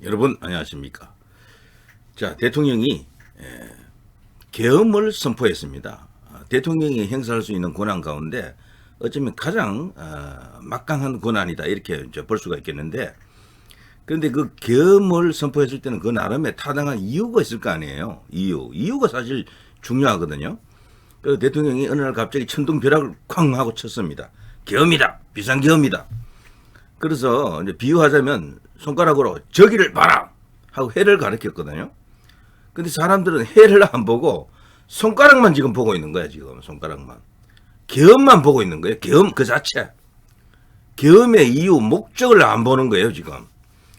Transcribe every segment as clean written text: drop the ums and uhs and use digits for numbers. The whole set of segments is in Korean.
여러분 안녕하십니까. 자, 대통령이 계엄을 선포했습니다. 대통령이 행사할 수 있는 권한 가운데 어쩌면 가장 막강한 권한이다 이렇게 이제 볼 수가 있겠는데, 그런데 그 계엄을 선포했을 때는 그 나름의 타당한 이유가 있을 거 아니에요. 이유가 사실 중요하거든요. 그 대통령이 어느 날 갑자기 천둥벼락을 쾅 하고 쳤습니다. 계엄이다, 비상계엄이다. 그래서 이제 비유하자면 손가락으로 저기를 봐라 하고 해를 가리켰거든요. 근데 사람들은 해를 안 보고 손가락만 지금 보고 있는 거야. 지금 손가락만, 계엄만 보고 있는 거예요. 계엄 그 자체, 계엄의 이유 목적을 안 보는 거예요. 지금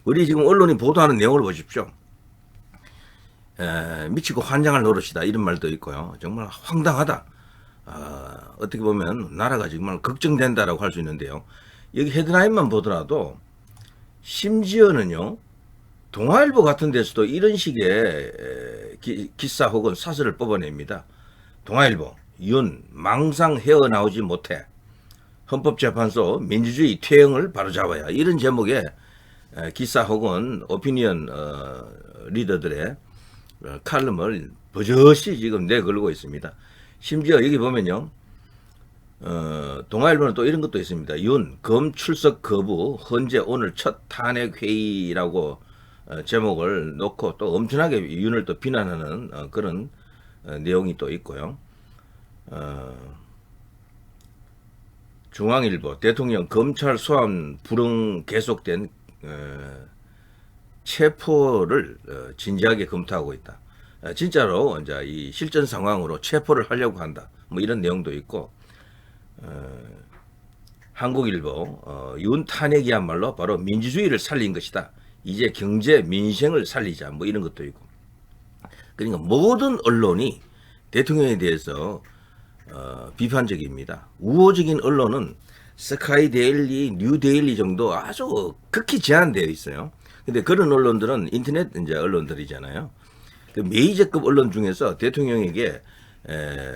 우리 지금 언론이 보도하는 내용을 보십시오. 미치고 환장할 노릇이다 이런 말도 있고요. 정말 황당하다. 어떻게 보면 나라가 정말 걱정된다라고 할 수 있는데요. 여기 헤드라인만 보더라도 심지어는요, 동아일보 같은 데서도 이런 식의 기사 혹은 사설을 뽑아냅니다. 동아일보, 윤 망상 헤어나오지 못해 헌법재판소 민주주의 퇴행을 바로잡아야, 이런 제목의 기사 혹은 오피니언 리더들의 칼럼을 버젓이 지금 내걸고 있습니다. 심지어 여기 보면요, 동아일보는 또 이런 것도 있습니다. 윤 검 출석 거부, 헌재 오늘 첫 탄핵 회의라고 제목을 놓고 또 엄청나게 윤을 또 비난하는 그런 내용이 또 있고요. 중앙일보, 대통령 검찰 소환 불응 계속된 체포를 진지하게 검토하고 있다. 진짜로 이제 이 실전 상황으로 체포를 하려고 한다. 뭐 이런 내용도 있고, 한국일보, 윤 탄핵이야말로 바로 민주주의를 살린 것이다. 이제 경제 민생을 살리자. 뭐 이런 것도 있고. 그러니까 모든 언론이 대통령에 대해서 비판적입니다. 우호적인 언론은 스카이데일리, 뉴데일리 정도 아주 극히 제한되어 있어요. 근데 그런 언론들은 인터넷 이제 언론들이잖아요. 그 메이저급 언론 중에서 대통령에게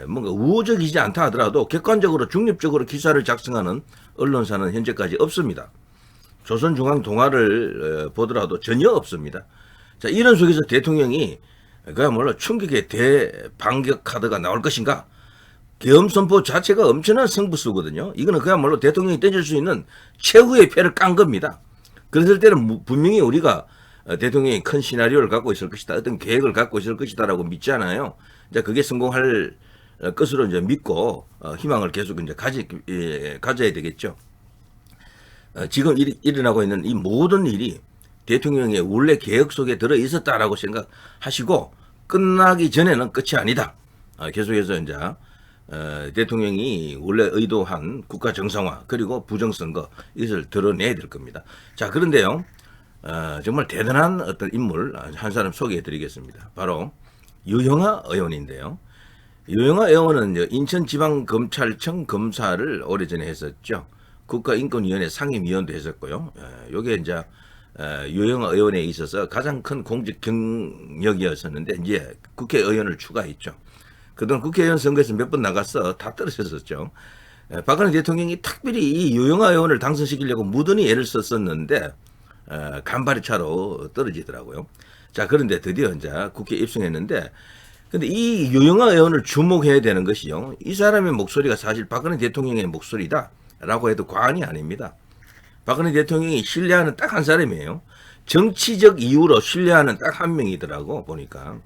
뭔가 우호적이지 않다 하더라도 객관적으로 중립적으로 기사를 작성하는 언론사는 현재까지 없습니다. 조선중앙동아를 보더라도 전혀 없습니다. 자, 이런 속에서 대통령이 그야말로 충격의 대반격 카드가 나올 것인가? 계엄 선포 자체가 엄청난 승부수거든요. 이거는 그야말로 대통령이 던질 수 있는 최후의 패를 깐 겁니다. 그랬을 때는 분명히 우리가 대통령이 큰 시나리오를 갖고 있을 것이다, 어떤 계획을 갖고 있을 것이다라고 믿잖아요. 이제 그게 성공할 것으로 이제 믿고 희망을 계속 이제 가져야 되겠죠. 지금 일어나고 있는 이 모든 일이 대통령의 원래 계획 속에 들어 있었다라고 생각하시고 끝나기 전에는 끝이 아니다. 계속해서 이제 대통령이 원래 의도한 국가 정상화 그리고 부정선거, 이것을 드러내야 될 겁니다. 자, 그런데요, 정말 대단한 어떤 인물 한 사람 소개해 드리겠습니다. 바로 유영하 의원인데요. 유영하 의원은 인천지방검찰청 검사를 오래전에 했었죠. 국가인권위원회 상임위원도 했었고요. 요게 이제 유영하 의원에 있어서 가장 큰 공직 경력이었었는데, 이제 국회의원을 추가했죠. 그동안 국회의원 선거에서 몇 번 나가서 다 떨어졌었죠. 박근혜 대통령이 특별히 이 유영하 의원을 당선시키려고 무던히 애를 썼었는데 간발의 차로 떨어지더라고요. 자, 그런데 드디어 이제 국회에 입성했는데, 근데 이 유영하 의원을 주목해야 되는 것이요, 이 사람의 목소리가 사실 박근혜 대통령의 목소리다라고 해도 과언이 아닙니다. 박근혜 대통령이 신뢰하는 딱 한 사람이에요. 정치적 이유로 신뢰하는 딱 한 명이더라고 보니까.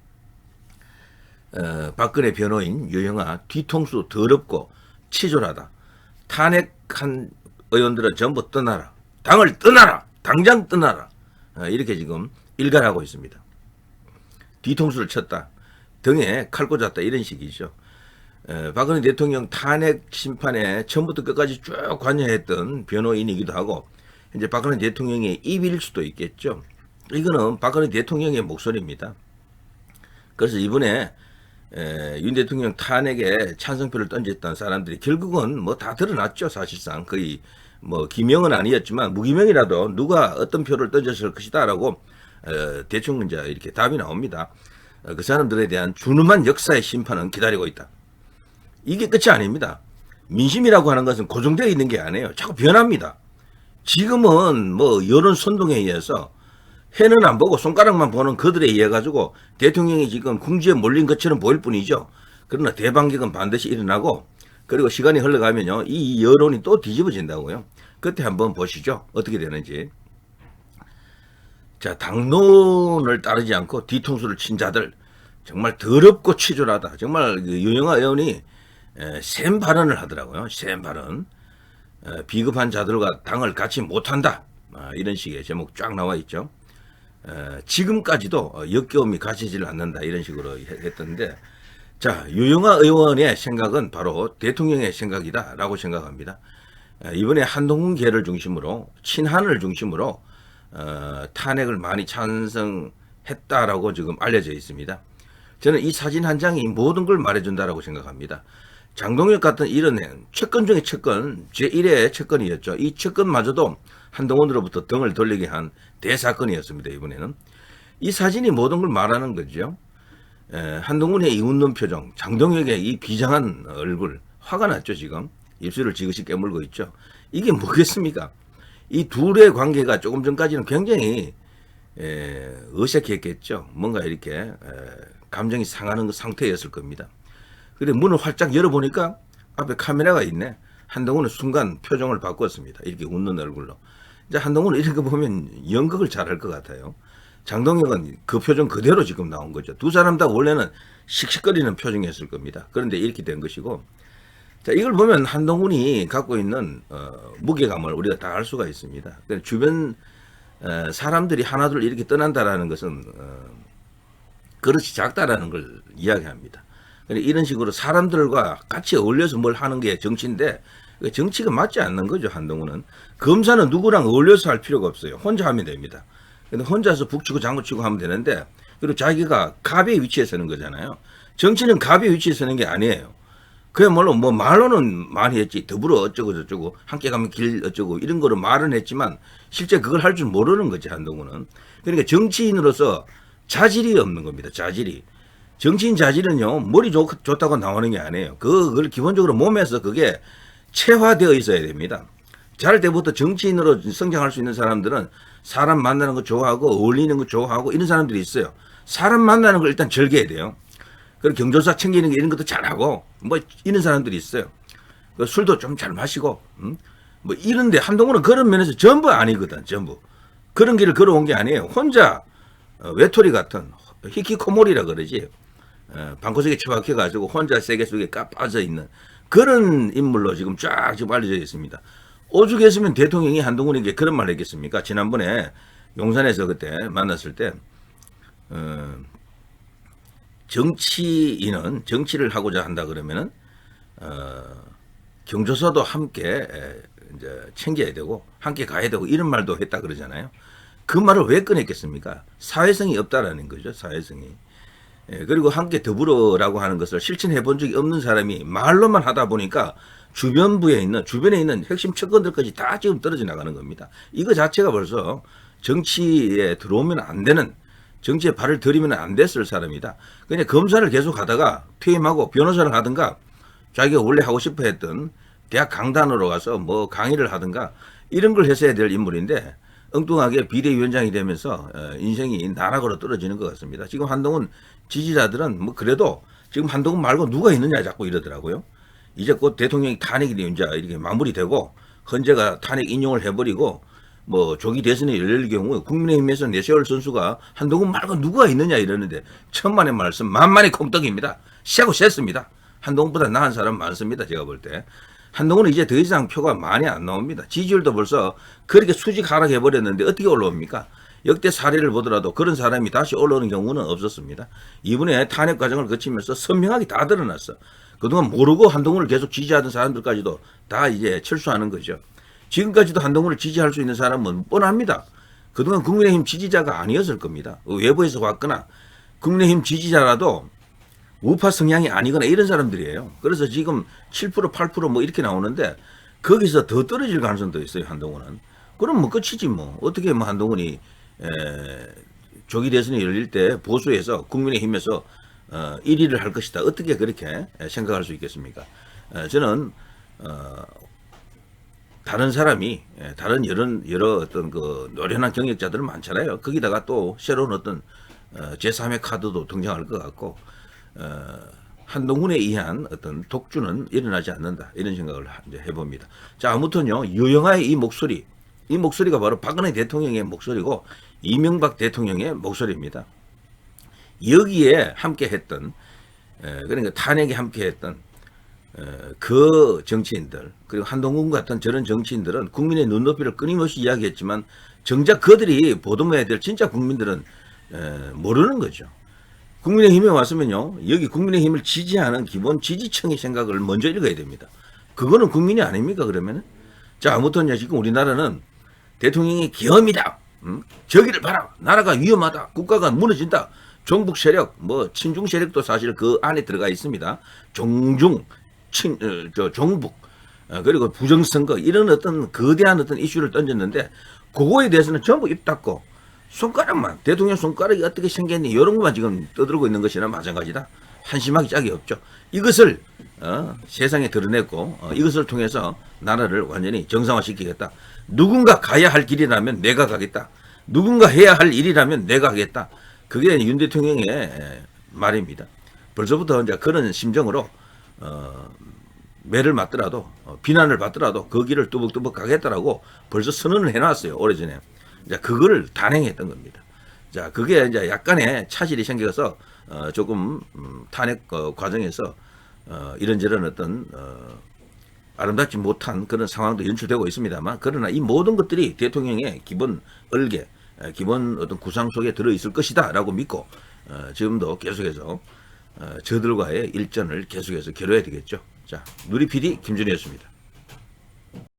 박근혜 변호인 유영하, 뒤통수 더럽고 치졸하다. 탄핵한 의원들은 전부 떠나라. 당을 떠나라. 당장 떠나라. 이렇게 지금 일갈하고 있습니다. 뒤통수를 쳤다, 등에 칼 꽂았다, 이런 식이죠. 박근혜 대통령 탄핵 심판에 처음부터 끝까지 쭉 관여했던 변호인이기도 하고, 이제 박근혜 대통령의 입일 수도 있겠죠. 이거는 박근혜 대통령의 목소리입니다. 그래서 이번에 윤 대통령 탄핵에 찬성표를 던졌던 사람들이 결국은 뭐 다 드러났죠. 사실상 거의 뭐 기명은 아니었지만 무기명이라도 누가 어떤 표를 던졌을 것이다라고 대충 이제 이렇게 답이 나옵니다. 그 사람들에 대한 준엄한 역사의 심판은 기다리고 있다. 이게 끝이 아닙니다. 민심이라고 하는 것은 고정되어 있는 게 아니에요. 자꾸 변합니다. 지금은 뭐 여론 선동에 의해서 해는 안 보고 손가락만 보는 그들에 의해 가지고 대통령이 지금 궁지에 몰린 것처럼 보일 뿐이죠. 그러나 대반격은 반드시 일어나고, 그리고 시간이 흘러가면요, 이 여론이 또 뒤집어진다고요. 그때 한번 보시죠. 어떻게 되는지. 자, 당론을 따르지 않고 뒤통수를 친 자들, 정말 더럽고 치졸하다. 정말 유영아 의원이 센 발언을 하더라고요. 센 발언. 비겁한 자들과 당을 같이 못한다. 이런 식의 제목 쫙 나와 있죠. 지금까지도 역겨움이 가시질 않는다. 이런 식으로 했던데, 자, 유영아 의원의 생각은 바로 대통령의 생각이다 라고 생각합니다. 이번에 한동훈계를 중심으로, 친한을 중심으로 탄핵을 많이 찬성했다라고 지금 알려져 있습니다. 저는 이 사진 한 장이 모든 걸 말해준다라고 생각합니다. 장동혁 같은 이런 채권 중에 채권, 제1의 채권이었죠. 이 채권마저도 한동훈으로부터 등을 돌리게 한 대사건이었습니다. 이번에는. 이 사진이 모든 걸 말하는 거죠. 한동훈의 이 웃는 표정, 장동혁의 이 비장한 얼굴, 화가 났죠. 지금 입술을 지그시 깨물고 있죠. 이게 뭐겠습니까? 이 둘의 관계가 조금 전까지는 굉장히 어색했겠죠. 뭔가 이렇게 감정이 상하는 상태였을 겁니다. 그런데 문을 활짝 열어보니까 앞에 카메라가 있네. 한동훈은 순간 표정을 바꿨습니다. 이렇게 웃는 얼굴로. 이제 한동훈은 이런 거 보면 연극을 잘할 것 같아요. 장동혁은 그 표정 그대로 지금 나온 거죠. 두 사람 다 원래는 씩씩거리는 표정이었을 겁니다. 그런데 이렇게 된 것이고, 자, 이걸 보면 한동훈이 갖고 있는 무게감을 우리가 다 알 수가 있습니다. 주변 사람들이 하나둘 이렇게 떠난다라는 것은 그릇이 작다라는 걸 이야기합니다. 이런 식으로 사람들과 같이 어울려서 뭘 하는 게 정치인데, 정치가 맞지 않는 거죠. 한동훈은. 검사는 누구랑 어울려서 할 필요가 없어요. 혼자 하면 됩니다. 근데 혼자서 북치고 장구치고 하면 되는데, 그리고 자기가 갑의 위치에 서는 거잖아요. 정치는 갑의 위치에 서는 게 아니에요. 그야말로 뭐 말로는 많이 했지. 더불어 어쩌고 저쩌고, 함께 가면 길 어쩌고, 이런 거로 말은 했지만 실제 그걸 할 줄 모르는 거지, 한동훈은. 그러니까 정치인으로서 자질이 없는 겁니다. 자질이. 정치인 자질은요, 머리 좋다고 나오는 게 아니에요. 그걸 기본적으로 몸에서 그게 체화되어 있어야 됩니다. 자랄 때부터 정치인으로 성장할 수 있는 사람들은 사람 만나는 거 좋아하고 어울리는 거 좋아하고 이런 사람들이 있어요. 사람 만나는 걸 일단 즐겨야 돼요. 그리고 경조사 챙기는 게 이런 것도 잘하고 뭐 이런 사람들이 있어요. 술도 좀 잘 마시고 뭐 이런데 한동훈은 그런 면에서 전부 아니거든. 전부. 그런 길을 걸어온 게 아니에요. 혼자 외톨이 같은 히키코모리라 그러지. 방구석에 처박혀가지고 혼자 세계 속에 빠져 있는 그런 인물로 지금 쫙 지금 알려져 있습니다. 오죽했으면 대통령이 한동훈에게 그런 말을 했겠습니까? 지난번에 용산에서 그때 만났을 때 정치인은 정치를 하고자 한다 그러면은 경조사도 함께 이제 챙겨야 되고 함께 가야 되고 이런 말도 했다 그러잖아요. 그 말을 왜 꺼냈겠습니까? 사회성이 없다라는 거죠. 사회성이. 그리고 함께 더불어라고 하는 것을 실천해 본 적이 없는 사람이 말로만 하다 보니까 주변에 있는 핵심 측근들까지 다 지금 떨어져 나가는 겁니다. 이거 자체가 벌써 정치에 들어오면 안 되는, 정치에 발을 들이면 안 됐을 사람이다. 그냥 검사를 계속 하다가 퇴임하고 변호사를 하든가 자기가 원래 하고 싶어 했던 대학 강단으로 가서 뭐 강의를 하든가 이런 걸 했어야 될 인물인데 엉뚱하게 비대위원장이 되면서 인생이 나락으로 떨어지는 것 같습니다. 지금 한동훈 지지자들은 뭐 그래도 지금 한동훈 말고 누가 있느냐 자꾸 이러더라고요. 이제 곧 대통령이 탄핵이 이제 이렇게 마무리되고 헌재가 탄핵 인용을 해버리고 뭐 조기 대선이 열릴 경우 국민의힘에서 내세울 선수가 한동훈 말고 누가 있느냐 이러는데 천만의 말씀 만만의 콩떡입니다. 세고 셌습니다. 한동훈보다 나은 사람 많습니다. 제가 볼 때. 한동훈은 이제 더 이상 표가 많이 안 나옵니다. 지지율도 벌써 그렇게 수직 하락해버렸는데 어떻게 올라옵니까? 역대 사례를 보더라도 그런 사람이 다시 올라오는 경우는 없었습니다. 이번에 탄핵 과정을 거치면서 선명하게 다 드러났어. 그동안 모르고 한동훈을 계속 지지하던 사람들까지도 다 이제 철수하는 거죠. 지금까지도 한동훈을 지지할 수 있는 사람은 뻔합니다. 그동안 국민의힘 지지자가 아니었을 겁니다. 외부에서 왔거나 국민의힘 지지자라도 우파 성향이 아니거나 이런 사람들이에요. 그래서 지금 7% 8% 뭐 이렇게 나오는데 거기서 더 떨어질 가능성도 있어요. 한동훈은. 그럼 뭐 끝이지 뭐. 어떻게 뭐 한동훈이 조기 대선이 열릴 때 보수에서 국민의힘에서 1위를 할 것이다. 어떻게 그렇게 생각할 수 있겠습니까? 저는 다른 사람이 다른 여러 어떤 그 노련한 경력자들은 많잖아요. 거기다가 또 새로운 어떤 제3의 카드도 등장할 것 같고 한동훈에 의한 어떤 독주는 일어나지 않는다 이런 생각을 이제 해봅니다. 자 아무튼요 유영아의 이 목소리가 바로 박근혜 대통령의 목소리고 이명박 대통령의 목소리입니다. 여기에 함께했던 그러니까 탄핵에 함께했던 그 정치인들 그리고 한동훈 같은 저런 정치인들은 국민의 눈높이를 끊임없이 이야기했지만 정작 그들이 보듬어야 될 진짜 국민들은 모르는 거죠. 국민의힘에 왔으면요 여기 국민의힘을 지지하는 기본 지지층의 생각을 먼저 읽어야 됩니다. 그거는 국민이 아닙니까 그러면은? 자 아무튼 지금 우리나라는 대통령이 계엄이다. 저기를 봐라. 나라가 위험하다. 국가가 무너진다. 종북 세력, 뭐 친중 세력도 사실 그 안에 들어가 있습니다. 종북 그리고 부정선거 이런 어떤 거대한 어떤 이슈를 던졌는데 그거에 대해서는 전부 입 닫고 손가락만 대통령 손가락이 어떻게 생겼니 이런 것만 지금 떠들고 있는 것이나 마찬가지다. 한심하기 짝이 없죠. 이것을 세상에 드러냈고 이것을 통해서 나라를 완전히 정상화시키겠다. 누군가 가야 할 길이라면 내가 가겠다. 누군가 해야 할 일이라면 내가 하겠다. 그게 윤 대통령의 말입니다. 벌써부터 이제 그런 심정으로 매를 맞더라도 비난을 받더라도 그 길을 뚜벅뚜벅 가겠다라고 벌써 선언을 해놨어요. 오래전에. 이제 그거를 단행했던 겁니다. 자, 그게 이제 약간의 차질이 생겨서 조금 탄핵 과정에서 이런저런 어떤 아름답지 못한 그런 상황도 연출되고 있습니다만 그러나 이 모든 것들이 대통령의 기본 얼개, 기본 어떤 구상 속에 들어있을 것이다라고 믿고 지금도 계속해서 저들과의 일전을 계속해서 겨뤄야 되겠죠. 자, 누리 PD 김준희였습니다.